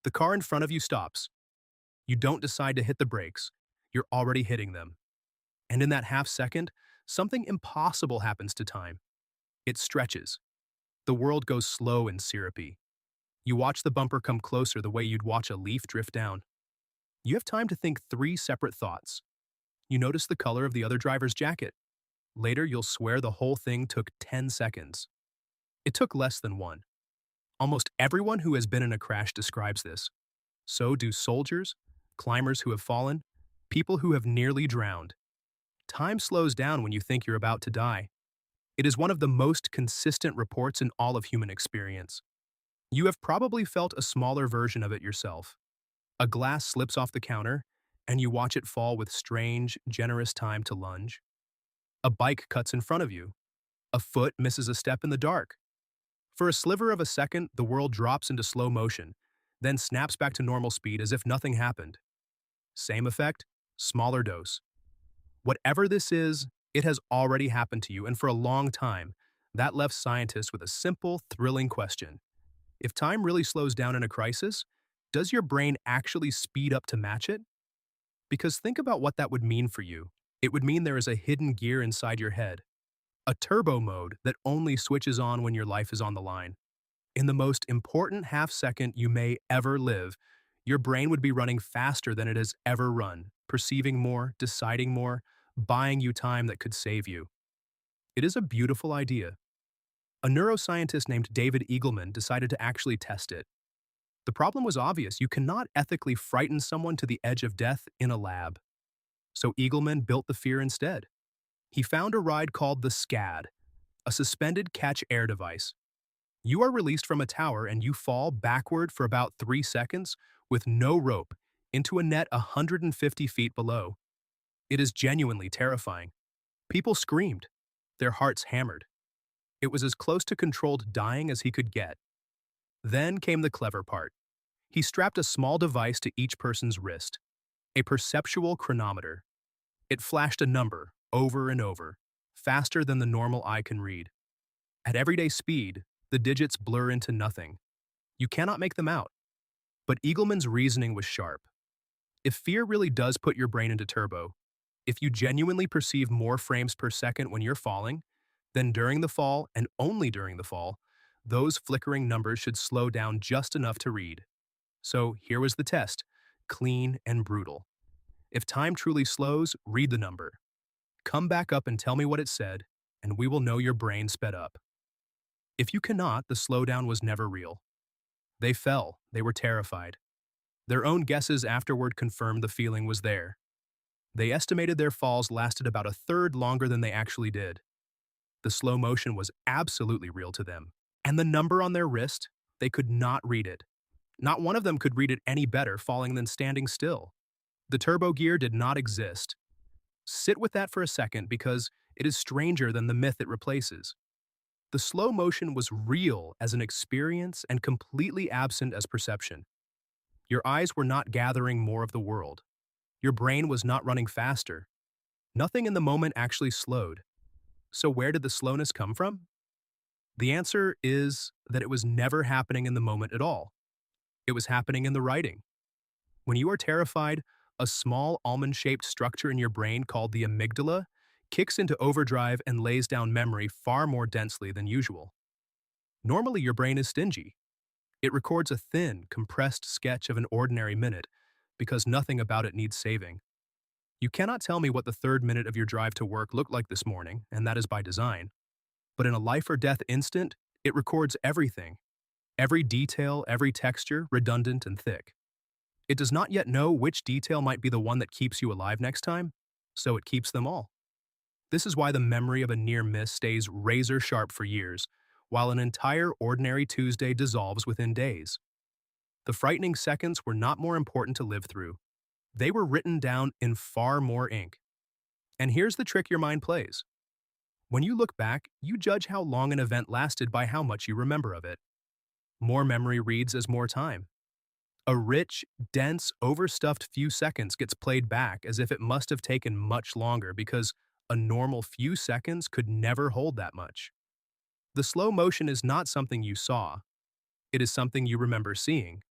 The car in front of you stops. You don't decide to hit the brakes. You're already hitting them. And in that half second, something impossible happens to time. It stretches. The world goes slow and syrupy. You watch the bumper come closer the way you'd watch a leaf drift down. You have time to think three separate thoughts. You notice the color of the other driver's jacket. Later, you'll swear the whole thing took 10 seconds. It took less than one. Almost everyone who has been in a crash describes this. So do soldiers, climbers who have fallen, people who have nearly drowned. Time slows down when you think you're about to die. It is one of the most consistent reports in all of human experience. You have probably felt a smaller version of it yourself. A glass slips off the counter, and you watch it fall with strange, generous time to lunge. A bike cuts in front of you. A foot misses a step in the dark. For a sliver of a second, the world drops into slow motion, then snaps back to normal speed as if nothing happened. Same effect, smaller dose. Whatever this is, it has already happened to you, and for a long time, that left scientists with a simple, thrilling question. If time really slows down in a crisis, does your brain actually speed up to match it? Because think about what that would mean for you. It would mean there is a hidden gear inside your head, a turbo mode that only switches on when your life is on the line. In the most important half second you may ever live, your brain would be running faster than it has ever run, perceiving more, deciding more, buying you time that could save you. It is a beautiful idea. A neuroscientist named David Eagleman decided to actually test it. The problem was obvious. You cannot ethically frighten someone to the edge of death in a lab. So Eagleman built the fear instead. He found a ride called the SCAD, a suspended catch-air device. You are released from a tower and you fall backward for about 3 seconds with no rope into a net 150 feet below. It is genuinely terrifying. People screamed, their hearts hammered. It was as close to controlled dying as he could get. Then came the clever part. He strapped a small device to each person's wrist, a perceptual chronometer. It flashed a number over and over, faster than the normal eye can read. At everyday speed, the digits blur into nothing. You cannot make them out. But Eagleman's reasoning was sharp. If fear really does put your brain into turbo, if you genuinely perceive more frames per second when you're falling, then during the fall, and only during the fall, those flickering numbers should slow down just enough to read. So here was the test, clean and brutal. If time truly slows, read the number. Come back up and tell me what it said, and we will know your brain sped up. If you cannot, the slowdown was never real. They fell, they were terrified. Their own guesses afterward confirmed the feeling was there. They estimated their falls lasted about a third longer than they actually did. The slow motion was absolutely real to them. And the number on their wrist, they could not read it. Not one of them could read it any better falling than standing still. The turbo gear did not exist. Sit with that for a second because it is stranger than the myth it replaces. The slow motion was real as an experience and completely absent as perception. Your eyes were not gathering more of the world. Your brain was not running faster. Nothing in the moment actually slowed. So where did the slowness come from? The answer is that it was never happening in the moment at all. It was happening in the writing. When you are terrified, a small almond-shaped structure in your brain called the amygdala kicks into overdrive and lays down memory far more densely than usual. Normally, your brain is stingy. It records a thin, compressed sketch of an ordinary minute because nothing about it needs saving. You cannot tell me what the third minute of your drive to work looked like this morning, and that is by design. But in a life or death instant, it records everything. Every detail, every texture, redundant and thick. It does not yet know which detail might be the one that keeps you alive next time, so it keeps them all. This is why the memory of a near miss stays razor sharp for years, while an entire ordinary Tuesday dissolves within days. The frightening seconds were not more important to live through. They were written down in far more ink. And here's the trick your mind plays. When you look back, you judge how long an event lasted by how much you remember of it. More memory reads as more time. A rich, dense, overstuffed few seconds gets played back as if it must have taken much longer because a normal few seconds could never hold that much. The slow motion is not something you saw. It is something you remember seeing.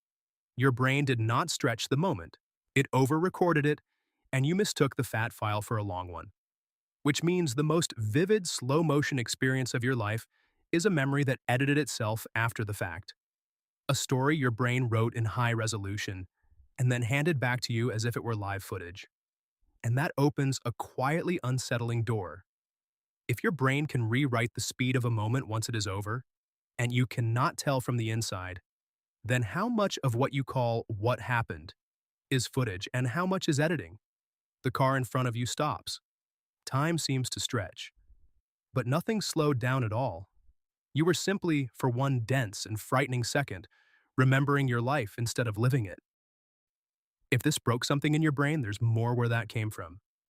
Your brain did not stretch the moment. It over-recorded it, and you mistook the fat file for a long one. Which means the most vivid slow-motion experience of your life is a memory that edited itself after the fact. A story your brain wrote in high resolution and then handed back to you as if it were live footage. And that opens a quietly unsettling door. If your brain can rewrite the speed of a moment once it is over, and you cannot tell from the inside, then how much of what you call what happened is footage and how much is editing? The car in front of you stops. Time seems to stretch. But nothing slowed down at all. You were simply, for one dense and frightening second, remembering your life instead of living it. If this broke something in your brain, there's more where that came from.